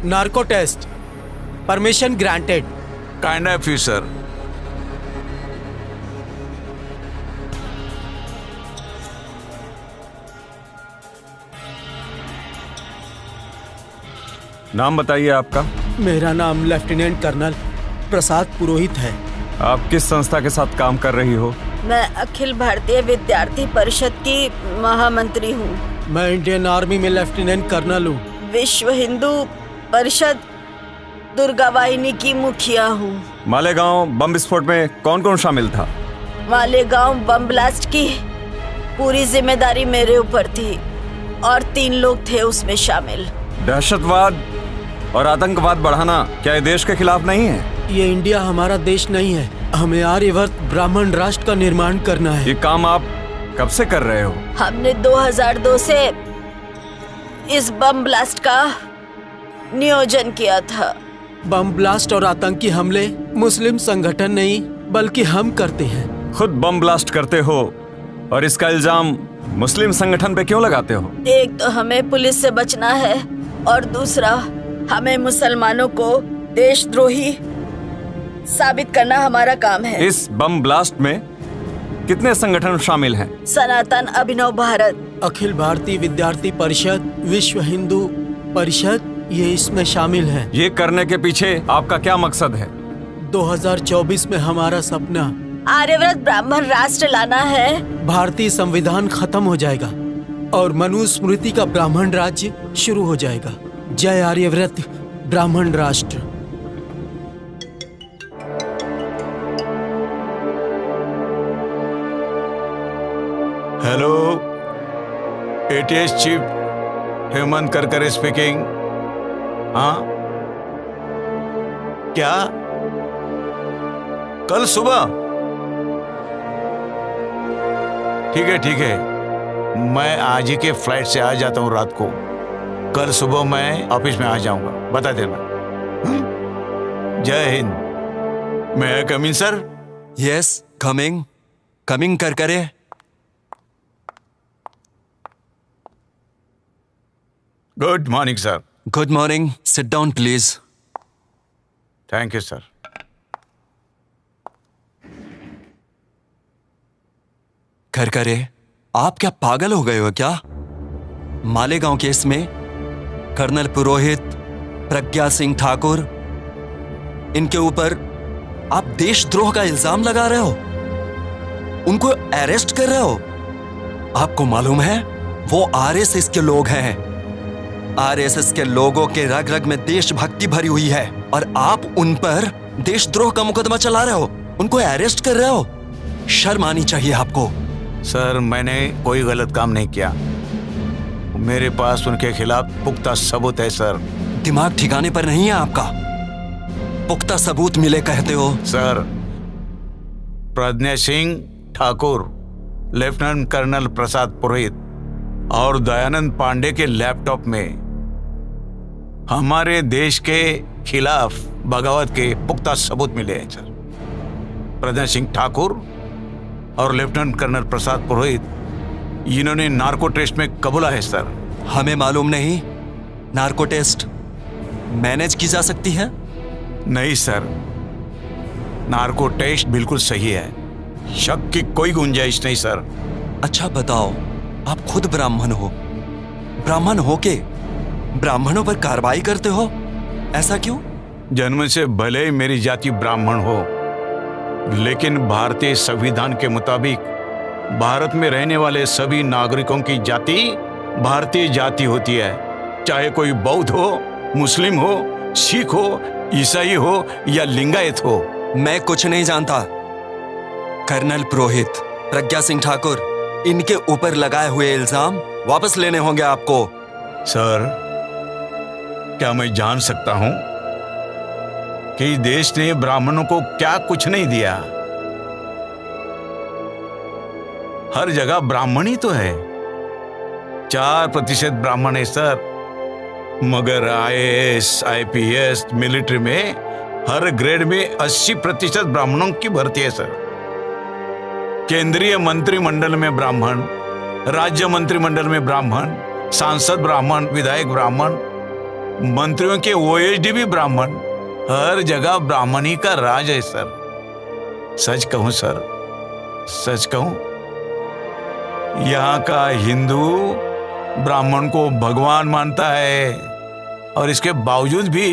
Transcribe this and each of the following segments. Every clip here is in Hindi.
Narco test, permission granted. Kind of you sir. नाम बताइए आपका। मेरा नाम लेफ्टिनेंट कर्नल प्रसाद पुरोहित है। आप किस संस्था के साथ काम कर रही हो? मैं अखिल भारतीय विद्यार्थी परिषद की महामंत्री हूँ। मैं इंडियन आर्मी में लेफ्टिनेंट कर्नल हूँ। विश्व हिंदू परिषद दुर्गा वाहिनी की मुखिया हूँ। मालेगांव बम विस्फोट में कौन कौन शामिल था? मालेगांव बम ब्लास्ट की पूरी जिम्मेदारी मेरे ऊपर थी और 3 लोग थे उसमें शामिल। दहशतवाद और आतंकवाद बढ़ाना क्या ये देश के खिलाफ नहीं है? ये इंडिया हमारा देश नहीं है। हमें आर्यवर्त ब्राह्मण राष्ट्र का निर्माण करना है। ये काम आप कब से कर रहे हो? हमने 2002 से इस बम ब्लास्ट का नियोजन किया था। बम ब्लास्ट और आतंकी हमले मुस्लिम संगठन नहीं बल्कि हम करते हैं। खुद बम ब्लास्ट करते हो और इसका इल्जाम मुस्लिम संगठन पे क्यों लगाते हो? एक तो हमें पुलिस से बचना है और दूसरा हमें मुसलमानों को देशद्रोही साबित करना हमारा काम है। इस बम ब्लास्ट में कितने संगठन शामिल हैं? सनातन अभिनव भारत, अखिल भारतीय विद्यार्थी परिषद, विश्व हिंदू परिषद, ये इसमें शामिल है। ये करने के पीछे आपका क्या मकसद है? 2024 में हमारा सपना आर्यव्रत ब्राह्मण राष्ट्र लाना है। भारतीय संविधान खत्म हो जाएगा और मनुस्मृति का ब्राह्मण राज्य शुरू हो जाएगा। जय आर्यव्रत ब्राह्मण राष्ट्र। Hello, ATS chief Hemant Karkare speaking. हाँ, क्या कल सुबह? ठीक है, मैं आज ही के फ्लाइट से आ जाता हूँ रात को। कल सुबह मैं ऑफिस में आ जाऊंगा, बता देना। जय हिंद। मैं come in sir? Yes, coming Karkare. Good morning sir. Good morning, sit down please. Thank you sir. Karkare, आप क्या पागल हो गए हो क्या? मालेगांव केस में कर्नल पुरोहित, प्रज्ञा सिंह ठाकुर, इनके ऊपर आप देशद्रोह का इल्जाम लगा रहे हो, उनको अरेस्ट कर रहे हो। आपको मालूम है वो आरएसएस के लोग हैं। आरएसएस के लोगों के रग रग में देशभक्ति भरी हुई है और आप उन पर देशद्रोह का मुकदमा चला रहे हो, उनको अरेस्ट कर रहे हो। शर्म आनी चाहिए आपको। सर, मैंने कोई गलत काम नहीं किया। मेरे पास उनके खिलाफ पुख्ता सबूत है सर। दिमाग ठिकाने पर नहीं है आपका। पुख्ता सबूत मिले कहते हो? सर, प्रज्ञा सिंह ठाकुर, लेफ्टिनेंट कर्नल प्रसाद पुरोहित और दयानंद पांडे के लैपटॉप में हमारे देश के खिलाफ बगावत के पुख्ता सबूत मिले हैं सर। प्रज्ञा सिंह ठाकुर और लेफ्टिनेंट कर्नल प्रसाद पुरोहित, इन्होंने नार्को टेस्ट में कबूला है सर। हमें मालूम नहीं नार्को टेस्ट मैनेज की जा सकती है? नहीं सर, नार्को टेस्ट बिल्कुल सही है, शक की कोई गुंजाइश नहीं सर। अच्छा बताओ, आप खुद ब्राह्मण हो, ब्राह्मण हो के ब्राह्मणों पर कार्रवाई करते हो, ऐसा क्यों? जन्म से भले ही मेरी जाति ब्राह्मण हो, लेकिन भारतीय संविधान के मुताबिक भारत में रहने वाले सभी नागरिकों की जाति भारतीय जाति होती है, चाहे कोई बौद्ध हो, मुस्लिम हो, सिख हो, ईसाई हो या लिंगायत हो। मैं कुछ नहीं जानता। कर्नल पुरोहित, प्रज्ञा सिंह ठाकुर, इनके ऊपर लगाए हुए इल्जाम वापस लेने होंगे आपको। सर, क्या मैं जान सकता हूं कि देश ने ब्राह्मणों को क्या कुछ नहीं दिया? हर जगह ब्राह्मण ही तो है। 4% ब्राह्मण है सर, मगर आईएएस, आईपीएस, मिलिट्री में हर ग्रेड में 80% ब्राह्मणों की भर्ती है सर। केंद्रीय मंत्रिमंडल में ब्राह्मण, राज्य मंत्रिमंडल में ब्राह्मण, सांसद ब्राह्मण, विधायक ब्राह्मण, मंत्रियों के ओएसडी भी ब्राह्मण, हर जगह ब्राह्मणी का राज है सर। सच कहूं सर, सच कहूं, यहाँ का हिंदू ब्राह्मण को भगवान मानता है, और इसके बावजूद भी,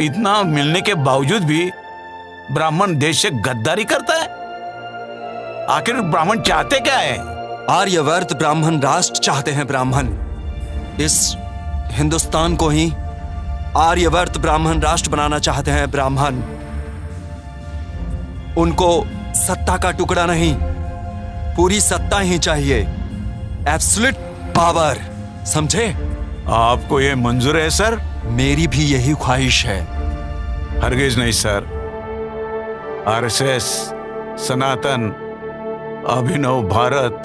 इतना मिलने के बावजूद भी ब्राह्मण देश से गद्दारी करता है। आखिर ब्राह्मण चाहते क्या है? आर्यवर्त ब्राह्मण राष्ट्र चाहते हैं। ब्राह्मण इस हिंदुस्तान को ही आर्यवर्त ब्राह्मण राष्ट्र बनाना चाहते हैं। ब्राह्मण उनको सत्ता का टुकड़ा नहीं, पूरी सत्ता ही चाहिए, एब्सोल्यूट पावर, समझे? आपको ये मंजूर है सर? मेरी भी यही ख्वाहिश है। हरगिज नहीं सर। आरएसएस, सनातन, अभिनव भारत,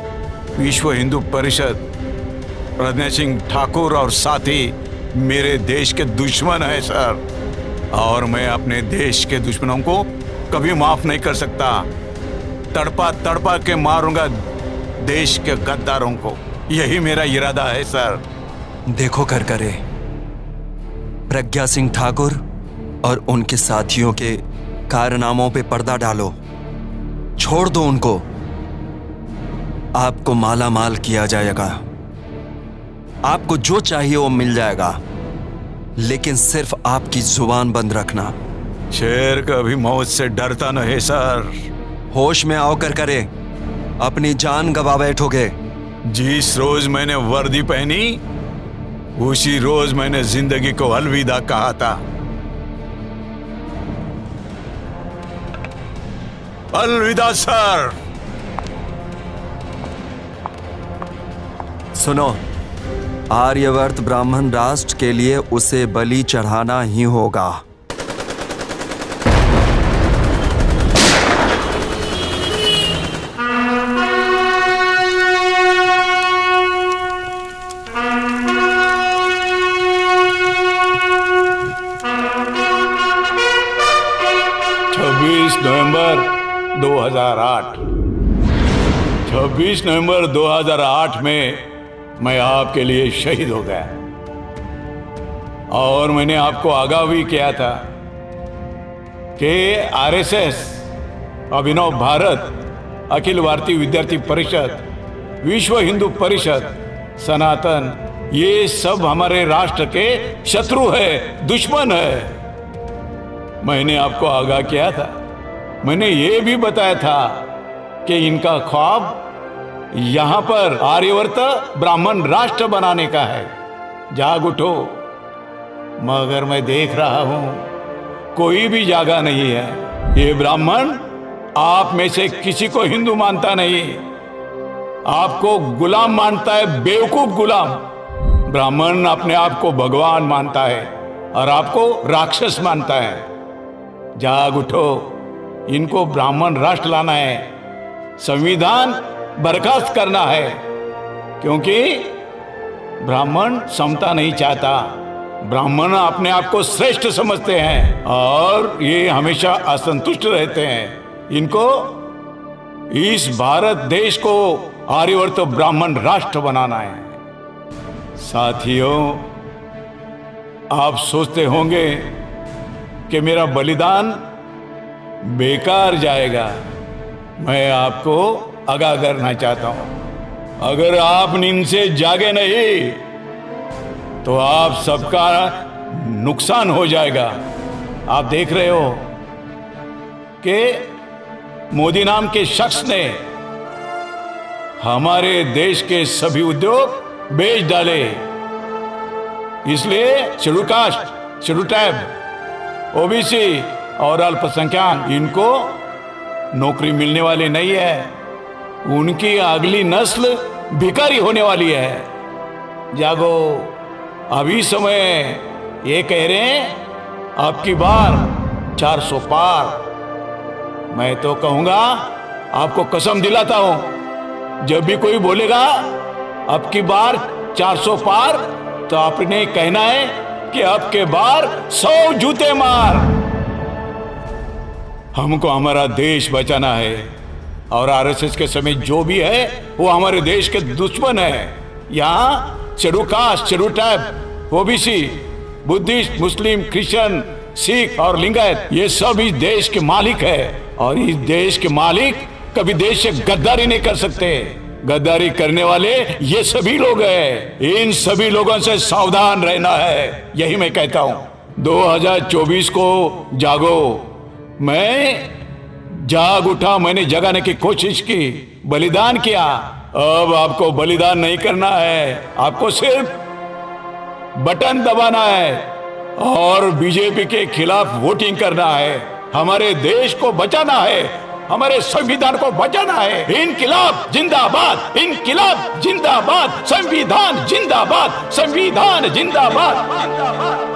विश्व हिंदू परिषद, प्रज्ञा सिंह ठाकुर और साथी मेरे देश के दुश्मन है सर, और मैं अपने देश के दुश्मनों को कभी माफ नहीं कर सकता। तड़पा तड़पा के मारूंगा देश के गद्दारों को, यही मेरा इरादा है सर। देखो करकरे, प्रज्ञा सिंह ठाकुर और उनके साथियों के कारनामों पे पर्दा डालो, छोड़ दो उनको। आपको माला माल किया जाएगा, आपको जो चाहिए वो मिल जाएगा, लेकिन सिर्फ आपकी जुबान बंद रखना। शेर कभी मौत से डरता नहीं सर। होश में आओ करकरे, अपनी जान गवा बैठोगे। जिस रोज मैंने वर्दी पहनी उसी रोज मैंने जिंदगी को अलविदा कहा था। अलविदा सर। सुनो, आर्यवर्त ब्राह्मण राष्ट्र के लिए उसे बलि चढ़ाना ही होगा। नवंबर 2008 26 नवंबर 2008 में मैं आपके लिए शहीद हो गया, और मैंने आपको आगाह भी किया था कि आरएसएस, अभिनव भारत, अखिल भारतीय विद्यार्थी परिषद, विश्व हिंदू परिषद, सनातन, ये सब हमारे राष्ट्र के शत्रु है, दुश्मन है। मैंने आपको आगाह किया था, मैंने ये भी बताया था कि इनका ख्वाब यहां पर आर्यवर्त ब्राह्मण राष्ट्र बनाने का है। जाग उठो। मगर मैं देख रहा हूं कोई भी जागा नहीं है। ये ब्राह्मण आप में से किसी को हिंदू मानता नहीं, आपको गुलाम मानता है, बेवकूफ गुलाम। ब्राह्मण अपने आप को भगवान मानता है और आपको राक्षस मानता है। जाग उठो, इनको ब्राह्मण राष्ट्र लाना है, संविधान बर्खास्त करना है, क्योंकि ब्राह्मण समता नहीं चाहता। ब्राह्मण अपने आप को श्रेष्ठ समझते हैं और ये हमेशा असंतुष्ट रहते हैं। इनको इस भारत देश को आर्यवर्त ब्राह्मण राष्ट्र बनाना है। साथियों, आप सोचते होंगे कि मेरा बलिदान बेकार जाएगा। मैं आपको आगाह करना चाहता हूं, अगर आप नींद से जागे नहीं तो आप सबका नुकसान हो जाएगा। आप देख रहे हो कि मोदी नाम के शख्स ने हमारे देश के सभी उद्योग बेच डाले, इसलिए schedule caste, schedule tribe, OBC और अल्पसंख्यक इनको नौकरी मिलने वाली नहीं है। उनकी अगली नस्ल भिखारी होने वाली है। जागो, अभी समय ये कह रहे हैं अब की बार 400 पार। मैं तो कहूंगा, आपको कसम दिलाता हूं, जब भी कोई बोलेगा अब की बार 400 पार, तो आपने कहना है कि अब के बार 100 जूते मार। हमको हमारा देश बचाना है और आरएसएस के समय जो भी है वो हमारे देश के दुश्मन है। यहाँ schedule caste, schedule tribe, OBC Buddhist, Muslim, Christian, Sikh और लिंगायत ये सब इस देश के मालिक है और इस देश के मालिक कभी देश से गद्दारी नहीं कर सकते। गद्दारी करने वाले ये सभी लोग हैं। इन सभी लोगों से सावधान रहना है, यही मैं कहता हूं। 2024 को जागो। मैं जाग उठा, मैंने जगाने की कोशिश की, बलिदान किया। अब आपको बलिदान नहीं करना है, आपको सिर्फ बटन दबाना है और बीजेपी के खिलाफ वोटिंग करना है। हमारे देश को बचाना है, हमारे संविधान को बचाना है। इनकिलाब जिंदाबाद, इनकिलाब जिंदाबाद, संविधान जिंदाबाद, संविधान जिंदाबाद, जिंदाबाद।